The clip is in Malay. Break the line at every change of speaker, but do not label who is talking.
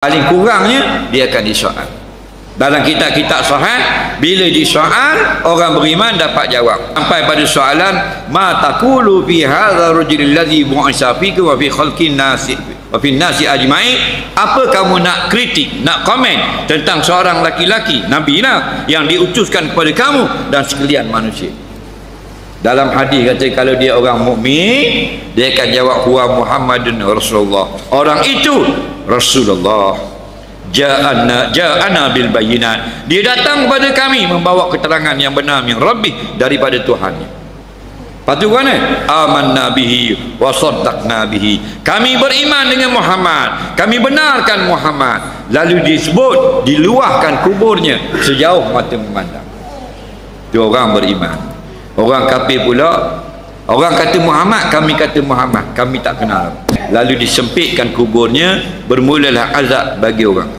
Paling kurangnya dia akan disoal. Dalam kitab-kitab sahih, bila disoal, orang beriman dapat jawab. Sampai pada soalan, ma taqulu fi hadzal rajulil ladzi bu'isa fikum wa fi khalqin nasi wa fi nasi ajma'in. Apa kamu nak kritik, nak komen tentang seorang laki-laki, nabi lah, yang diutuskan kepada kamu dan sekalian manusia? Dalam hadis kata, kalau dia orang mukmin, dia akan jawab, huwa Muhammadun Rasulullah. Orang itu Rasulullah. Ja'ana bil bayinat. Dia datang kepada kami membawa keterangan yang benar min Rabbih, daripada Tuhannya. Patu kan? Amanna bihi wa saddaqna bihi. Kami beriman dengan Muhammad, kami benarkan Muhammad. Lalu disebut, diluahkan kuburnya sejauh mata memandang. Itu orang beriman. Orang kafir pula, orang kata Muhammad, kami kata Muhammad, kami tak kenal. Lalu disempitkan kuburnya, bermulalah azab bagi orang.